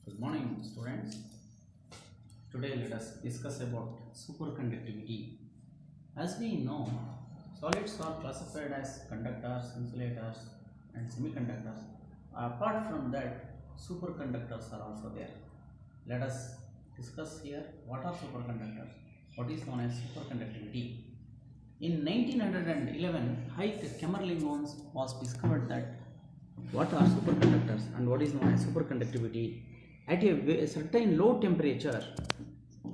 Good morning, students. Today let us discuss about superconductivity. As we know, solids are classified as conductors, insulators, and semiconductors. Apart from that, superconductors are also there. Let us discuss here what are superconductors, what is known as superconductivity. In 1911, Heike Kamerlingh was discovered that what are superconductors and what is known as superconductivity. At a certain low temperature,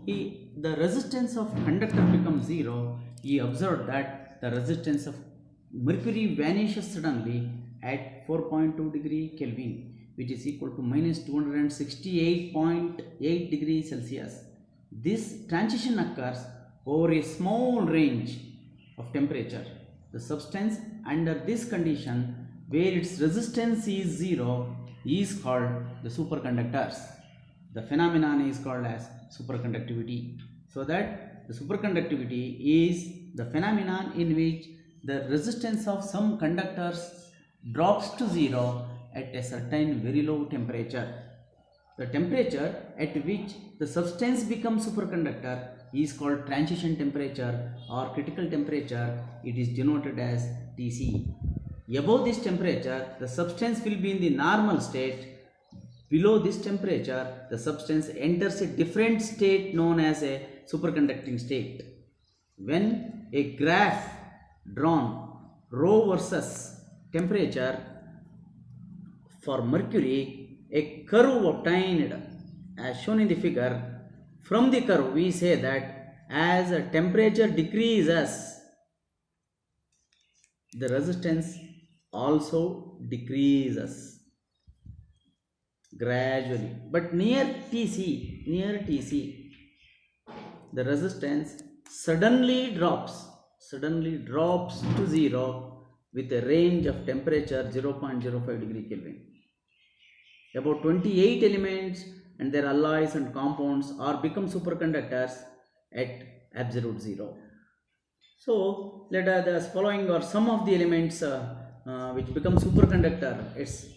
the resistance of conductor becomes zero. He observed that the resistance of mercury vanishes suddenly at 4.2 degree Kelvin, which is equal to minus 268.8 degrees Celsius. This transition occurs over a small range of temperature. The substance under this condition, where its resistance is zero, is called the superconductors. The phenomenon is called as superconductivity. So that the superconductivity is the phenomenon in which the resistance of some conductors drops to zero at a certain very low temperature. The temperature at which the substance becomes superconductor is called transition temperature or critical temperature. It is denoted as Tc. Above this temperature, the substance will be in the normal state. Below this temperature, the substance enters a different state known as a superconducting state. When a graph drawn rho versus temperature for mercury, a curve obtained as shown in the figure. From the curve, we say that as a temperature decreases, the resistance also decreases gradually. But near Tc, the resistance suddenly drops to zero with a range of temperature 0.05 degree Kelvin. About 28 elements and their alloys and compounds are become superconductors at absolute zero. So let us following are some of the elements which become superconductor. Its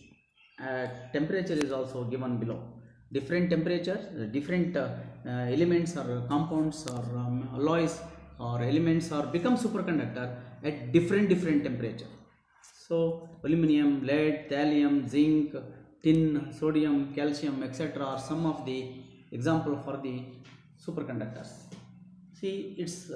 temperature is also given below. Different temperatures, different elements or compounds or alloys or elements are become superconductor at different temperature. So aluminum, lead, thallium, zinc, tin, sodium, calcium, etc. are some of the example for the superconductors. See, its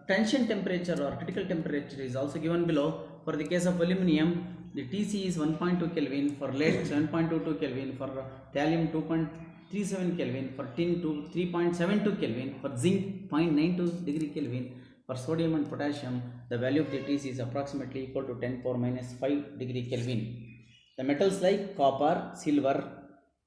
tension temperature or critical temperature is also given below. For the case of aluminum, the Tc is 1.2 Kelvin, for lead 7.22 Kelvin, for thallium 2.37 Kelvin, for tin 3.72 Kelvin, for zinc 0.92 degree Kelvin, for sodium and potassium the value of the Tc is approximately equal to 10 power minus 5 degree Kelvin. The metals like copper, silver,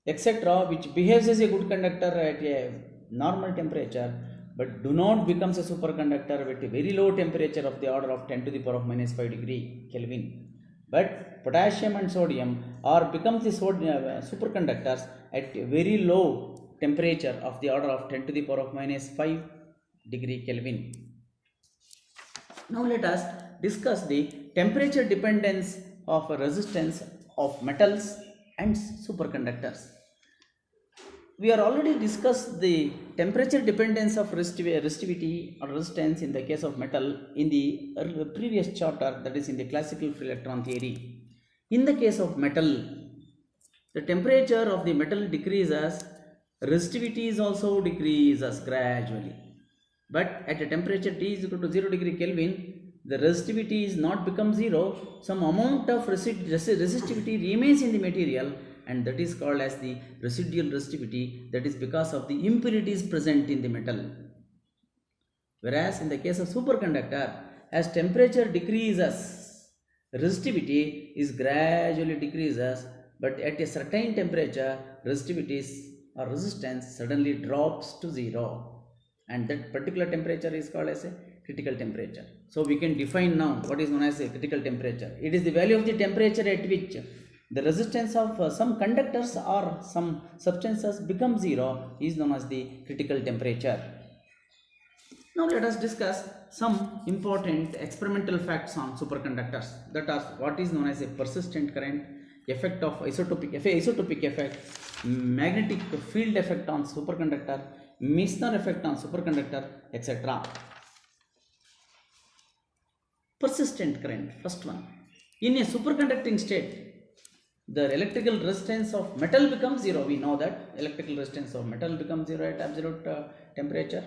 etc., which behaves as a good conductor at a normal temperature but do not becomes a superconductor at a very low temperature of the order of 10 to the power of minus 5 degree Kelvin. But potassium and sodium are becomes the superconductors at a very low temperature of the order of 10 to the power of minus 5 degree Kelvin. Now let us discuss the temperature dependence of resistance of metals and superconductors. We are already discussed the temperature dependence of resistivity or resistance in the case of metal in the previous chapter, that is in the classical free electron theory. In the case of metal, the temperature of the metal decreases, resistivity is also decreases gradually. But at a temperature T is equal to 0 degree Kelvin, the resistivity is not become zero. Some amount of resistivity remains in the material, and that is called as the residual resistivity. That is because of the impurities present in the metal. Whereas in the case of superconductor, as temperature decreases, resistivity is gradually decreases, but at a certain temperature, resistivities or resistance suddenly drops to zero, and that particular temperature is called as a critical temperature. So we can define now what is known as a critical temperature. It is the value of the temperature at which the resistance of some conductors or some substances become zero is known as the critical temperature. Now let us discuss some important experimental facts on superconductors. That is what is known as a persistent current, effect of isotopic effect, magnetic field effect on superconductor, Meissner effect on superconductor, etc. Persistent current, first one. In a superconducting state, the electrical resistance of metal becomes zero. We know that electrical resistance of metal becomes zero at absolute temperature.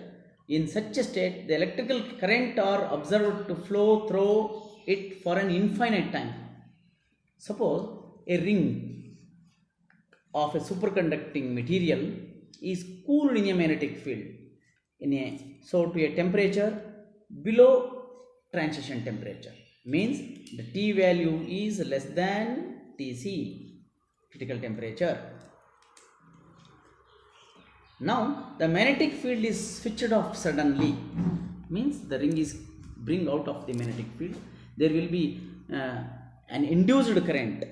In such a state, the electrical current are observed to flow through it for an infinite time. Suppose a ring of a superconducting material is cooled in a magnetic field to a temperature below transition temperature, means the T value is less than Tc, critical temperature. Now the magnetic field is switched off suddenly, means the ring is bring out of the magnetic field. There will be an induced current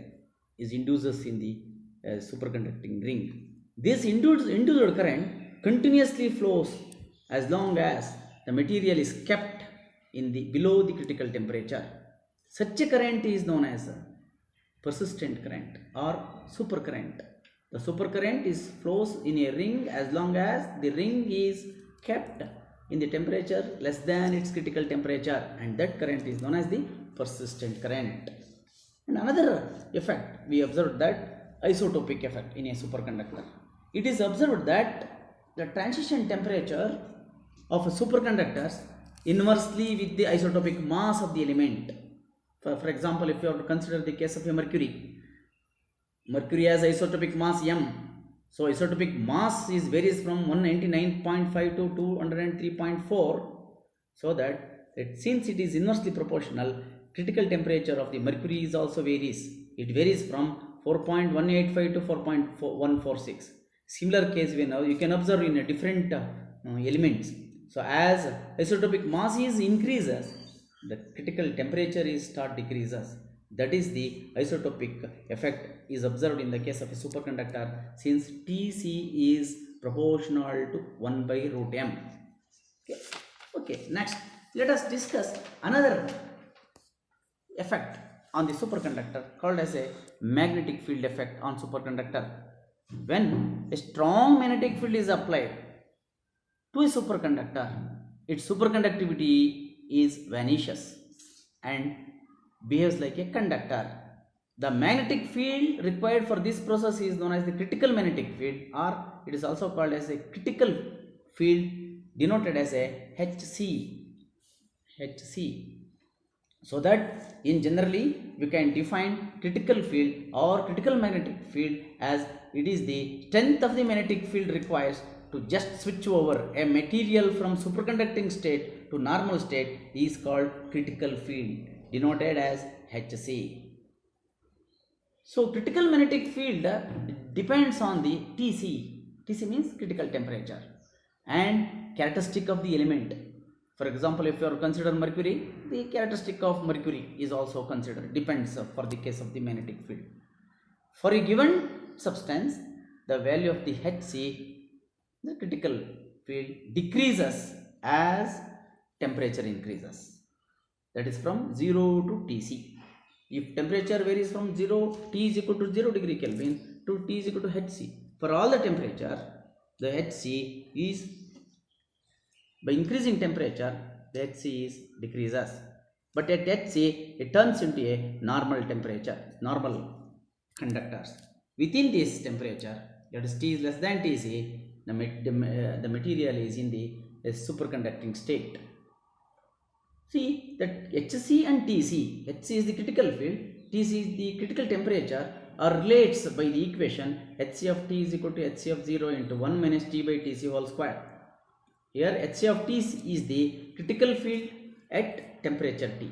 is induces in the superconducting ring. This induced current continuously flows as long as the material is kept in the below the critical temperature. Such a current is known as a persistent current or supercurrent. The supercurrent flows in a ring as long as the ring is kept in the temperature less than its critical temperature, and that current is known as the persistent current. And another effect we observed, that isotopic effect in a superconductor. It is observed that the transition temperature of superconductors inversely with the isotopic mass of the element. For example, if you have to consider the case of a mercury has isotopic mass m. So isotopic mass varies from 199.5 to 203.4, so that since it is inversely proportional, critical temperature of the mercury is also varies. It varies from 4.185 to 4.146. Similar case you can observe in different elements. So as isotopic mass increases, the critical temperature decreases. That is the isotopic effect is observed in the case of a superconductor, since Tc is proportional to 1 by root m. Okay, next let us discuss another effect on the superconductor called as a magnetic field effect on superconductor. When a strong magnetic field is applied to a superconductor, its superconductivity vanishes and behaves like a conductor. The magnetic field required for this process is known as the critical magnetic field, or it is also called as a critical field, denoted as a Hc. So that in generally we can define critical field or critical magnetic field as it is the strength of the magnetic field requires to just switch over a material from superconducting state to normal state is called critical field, denoted as Hc. So critical magnetic field depends on the Tc. Tc means critical temperature and characteristic of the element. For example, if you are consider mercury, the characteristic of mercury is also considered, depends for the case of the magnetic field. For a given substance, the value of the Hc, the critical field, decreases as temperature increases. That is from 0 to Tc. If temperature varies from 0, T is equal to 0 degree Kelvin to T is equal to Hc. For all the temperature, the Hc is, by increasing temperature, the Hc decreases. But at Hc, it turns into a normal temperature, normal conductors. Within this temperature, that is T is less than Tc, the material is in the superconducting state. See that Hc and Tc, Hc is the critical field, Tc is the critical temperature, are relates by the equation Hc of T is equal to Hc of 0 into 1 minus T by Tc whole square. Here Hc of T is the critical field at temperature T.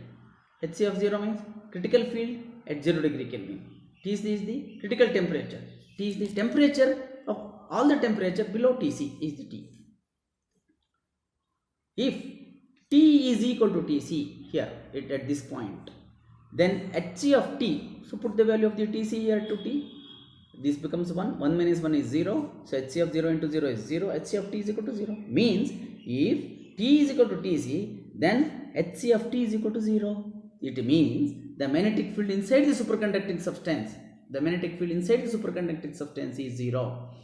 Hc of 0 means critical field at 0 degree Kelvin. Tc is the critical temperature. T is the temperature of all the temperature below Tc is the T. If T is equal to Tc here at this point, then Hc of T, so put the value of the Tc here to T, this becomes 1, 1 minus 1 is 0, so Hc of 0 into 0 is 0, Hc of T is equal to 0, means if T is equal to Tc, then Hc of T is equal to 0. It means the magnetic field inside the superconducting substance The magnetic field inside the superconducting substance is 0.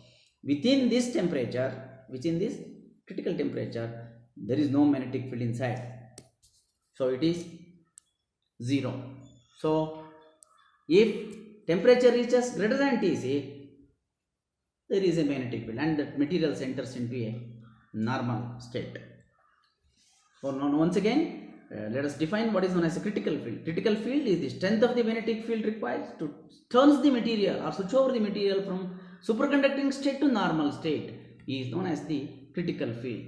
Within this temperature, within this critical temperature, there is no magnetic field inside. So it is 0. So if temperature reaches greater than Tc, there is a magnetic field and that material enters into a normal state. So now once again, let us define what is known as a critical field. Critical field is the strength of the magnetic field required to turn the material or switch over the material from superconducting state to normal state is known as the critical field.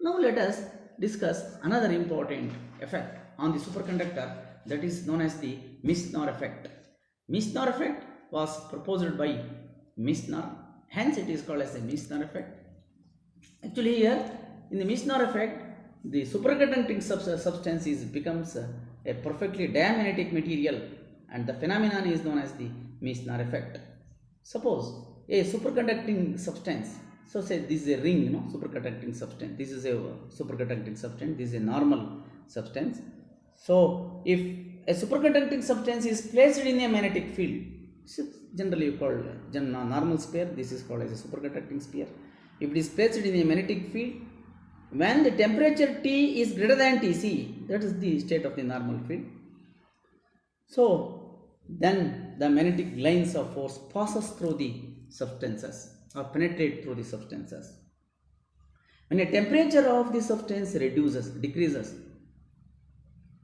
Now let us discuss another important effect on the superconductor, that is known as the Meissner effect. Meissner effect was proposed by Meissner, hence it is called as the Meissner effect. Actually here in the Meissner effect, the superconducting substance becomes a perfectly diamagnetic material, and the phenomenon is known as the Meissner effect. Suppose a superconducting substance, so say this is a ring, superconducting substance, this is a superconducting substance, this is a normal substance. So if a superconducting substance is placed in a magnetic field, generally called normal sphere, this is called as a superconducting sphere. If it is placed in a magnetic field, when the temperature T is greater than Tc, that is the state of the normal field. So then the magnetic lines of force passes through the substances or penetrate through the substances. When a temperature of the substance decreases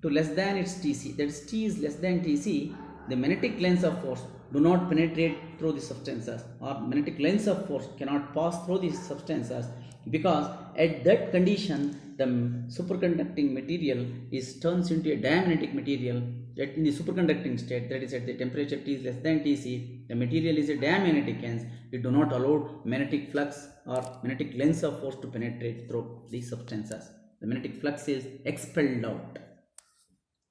to less than its Tc, that is T is less than Tc, the magnetic lines of force do not penetrate through the substances, or magnetic lines of force cannot pass through the substances, because at that condition the superconducting material turns into a diamagnetic material. In the superconducting state, that is at the temperature T is less than Tc, the material is a diamagnetic, hence it do not allow magnetic flux or magnetic lines of force to penetrate through these substances. The magnetic flux is expelled out.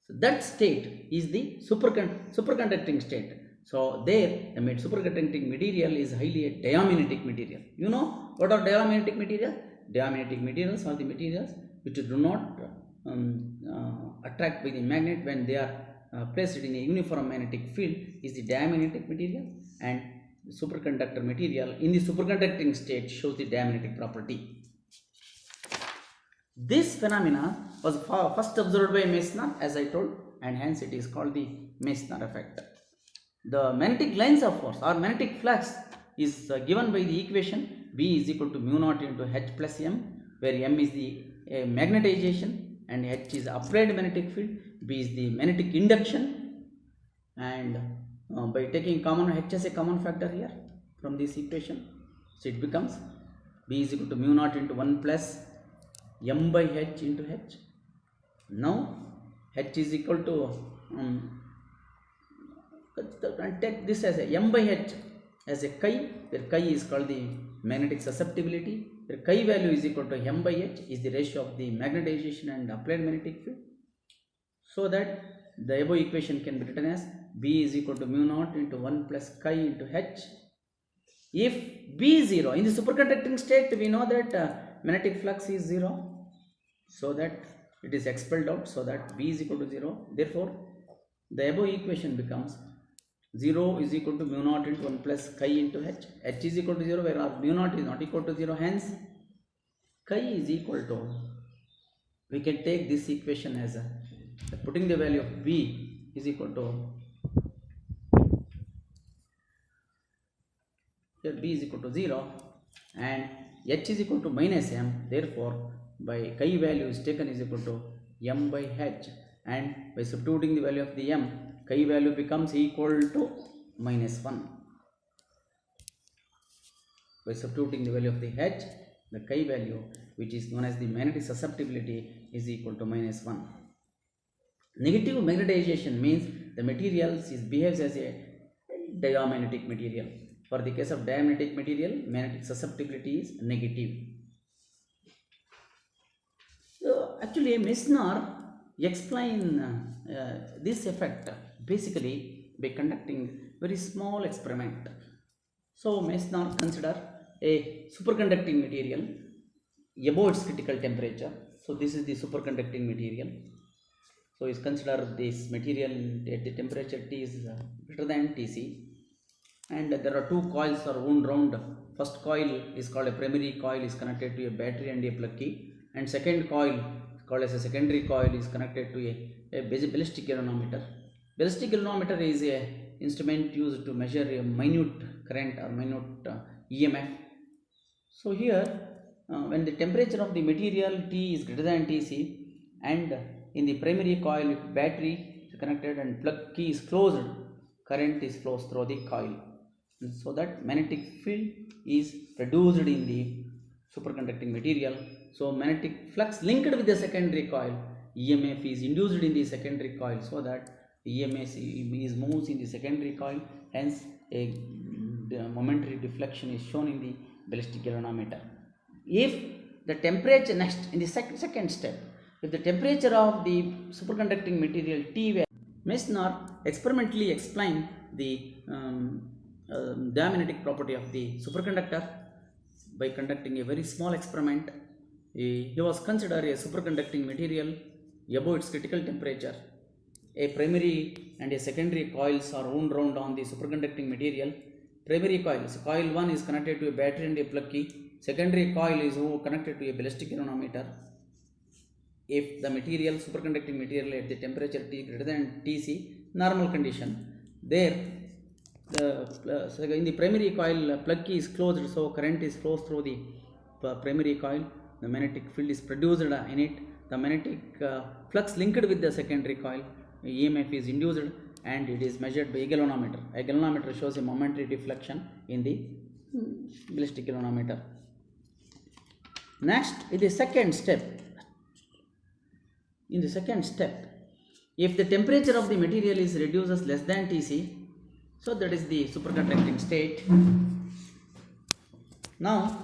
So that state is the superconducting state. So there the superconducting material is highly a diamagnetic material. You know what are diamagnetic materials? Diamagnetic materials are the materials which do not attract by the magnet when they are placed in a uniform magnetic field is the diamagnetic material, and the superconductor material in the superconducting state shows the diamagnetic property. This phenomena was first observed by Meissner, as I told, and hence it is called the Meissner effect. The magnetic lines of force or magnetic flux is given by the equation B is equal to mu naught into H plus M, where M is the magnetization and H is applied magnetic field, B is the magnetic induction, and by taking common H as a common factor here from this equation, so it becomes B is equal to mu naught into 1 plus M by H into H. Now H is equal to take this as a M by H as a chi, where chi is called the magnetic susceptibility, where chi value is equal to M by H is the ratio of the magnetization and applied magnetic field, so that the above equation can be written as B is equal to mu naught into 1 plus chi into H. If B is 0, in the superconducting state we know that magnetic flux is 0, so that it is expelled out, so that B is equal to 0. Therefore the above equation becomes 0 is equal to mu naught into 1 plus chi into H. H is equal to 0, where mu naught is not equal to 0, hence chi is equal to, we can take this equation as putting the value of B is equal to, here B is equal to 0 and H is equal to minus M, therefore by chi value is taken is equal to M by H, and by substituting the value of the M, chi value becomes equal to minus 1. By substituting the value of the H, the chi value, which is known as the magnetic susceptibility, is equal to minus 1. Negative magnetization means the material behaves as a diamagnetic material. For the case of diamagnetic material, magnetic susceptibility is negative. So actually Meissner explain this effect basically by conducting very small experiment. So Meissner consider a superconducting material above its critical temperature. So this is the superconducting material. So is consider this material at the temperature T is greater than Tc. and there are two coils are wound round. First coil is called a primary coil, is connected to a battery and a plug key, and second coil called as a secondary coil is connected to a ballistic galvanometer. Ballistic galvanometer is a instrument used to measure a minute current or minute EMF. So here when the temperature of the material T is greater than Tc, and in the primary coil if battery is connected and plug key is closed, current is flows through the coil, and so that magnetic field is produced in the superconducting material. So magnetic flux linked with the secondary coil, EMF is induced in the secondary coil, so that EMF is moves in the secondary coil, hence a momentary deflection is shown in the ballistic galvanometer. If the temperature next in the second step, if the temperature of the superconducting material T, Meissner experimentally explained the diamagnetic property of the superconductor by conducting a very small experiment. He was considered a superconducting material above its critical temperature. A primary and a secondary coils are wound round on the superconducting material. Primary coils, coil 1 is connected to a battery and a plug key. Secondary coil is connected to a ballistic galvanometer. If the material, superconducting material at the temperature T greater than Tc, normal condition, there in the primary coil plug key is closed, so current is flows through the primary coil, the magnetic field is produced in it, the magnetic flux linked with the secondary coil, EMF is induced, and it is measured by a galvanometer. A galvanometer shows a momentary deflection in the ballistic galvanometer. Next, in the second step, if the temperature of the material is reduces less than Tc, so that is the superconducting state. Now,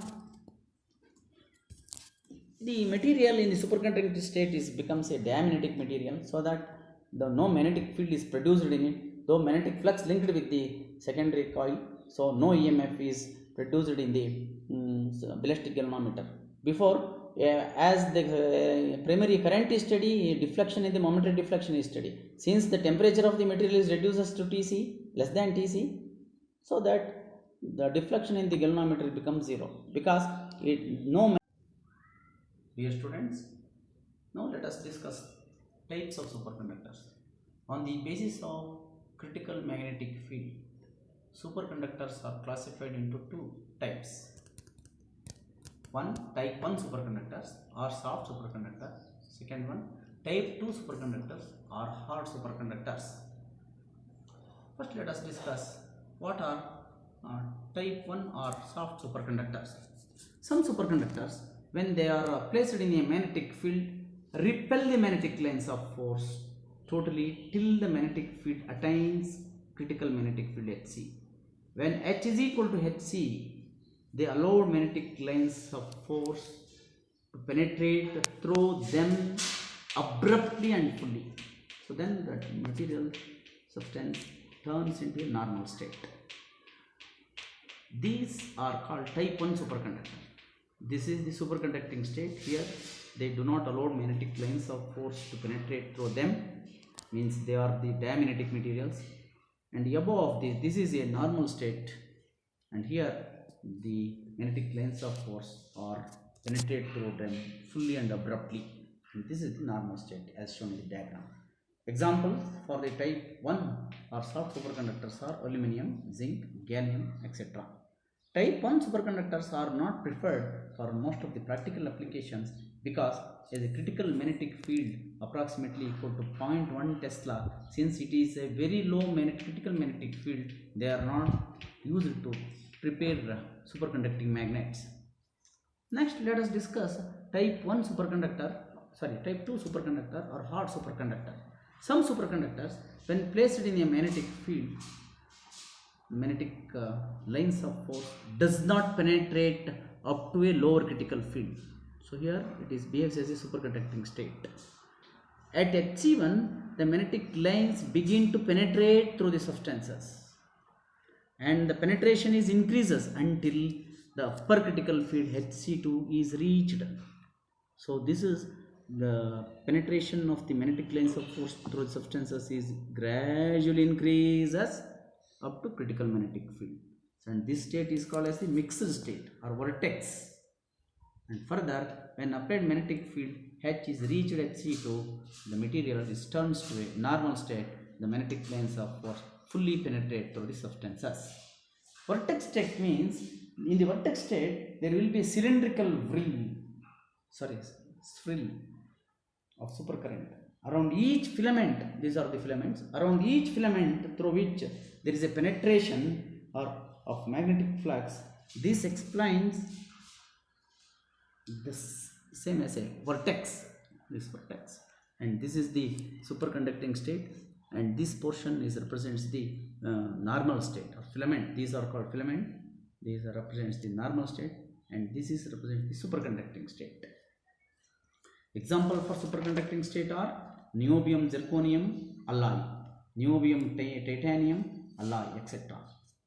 the material in the superconducting state becomes a diamagnetic material, so that no magnetic field is produced in it, though magnetic flux linked with the secondary coil, so no EMF is produced in the ballistic galvanometer. Before, as the primary current is steady, deflection in the momentary deflection is steady. Since the temperature of the material is reduces to Tc, less than Tc, so that the deflection in the galvanometer becomes zero, because no. Dear students, now let us discuss types of superconductors. On the basis of critical magnetic field, superconductors are classified into two types. One, type 1 superconductors or soft superconductor. Second one, type 2 superconductors or hard superconductors. First, let us discuss what are type 1 or soft superconductors. Some superconductors, when they are placed in a magnetic field, repel the magnetic lines of force totally till the magnetic field attains critical magnetic field Hc. When H is equal to Hc, they allowed magnetic lines of force to penetrate through them abruptly and fully. So then that material substance turns into a normal state. These are called type 1 superconductor. This is the superconducting state. Here they do not allow magnetic lines of force to penetrate through them, means they are the diamagnetic materials. And above this is a normal state, and here the magnetic lines of force are penetrate through them fully and abruptly, and this is the normal state as shown in the diagram. Examples for the type 1 or soft superconductors are aluminum, zinc, gallium, etc. Type 1 superconductors are not preferred for most of the practical applications because there is a critical magnetic field approximately equal to 0.1 Tesla. Since it is a very low critical magnetic field, they are not used to prepare superconducting magnets. Next, let us discuss type 2 superconductor or hard superconductor. Some superconductors, when placed in a magnetic field, magnetic lines of force does not penetrate up to a lower critical field. So here it behaves as a superconducting state. At Hc1, the magnetic lines begin to penetrate through the substances, and the penetration is increases until the upper critical field Hc2 is reached. So this is the penetration of the magnetic lines of force through the substances is gradually increases up to critical magnetic field. And this state is called as the mixed state or vortex. And further, when applied magnetic field H is reached at C2, the material is turns to a normal state. The magnetic planes of force fully penetrate through the substances. Vortex state means in the vortex state there will be a cylindrical frill of supercurrent around each filament. These are the filaments. Around each filament through which there is a penetration of magnetic flux. This explains the same as a vortex. This vortex, and this is the superconducting state, and this portion is represents the normal state of filament. These are called filament. These are represents the normal state, and this is represents the superconducting state. Example for superconducting state are niobium zirconium alloy, niobium titanium alloy, etc.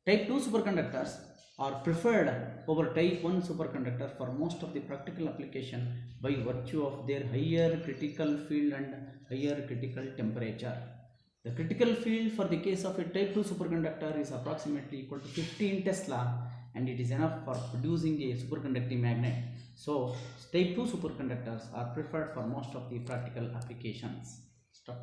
Type 2 superconductors are preferred over type 1 superconductor for most of the practical application by virtue of their higher critical field and higher critical temperature. The critical field for the case of a type 2 superconductor is approximately equal to 15 Tesla, and it is enough for producing a superconducting magnet. So type 2 superconductors are preferred for most of the practical applications. Stop.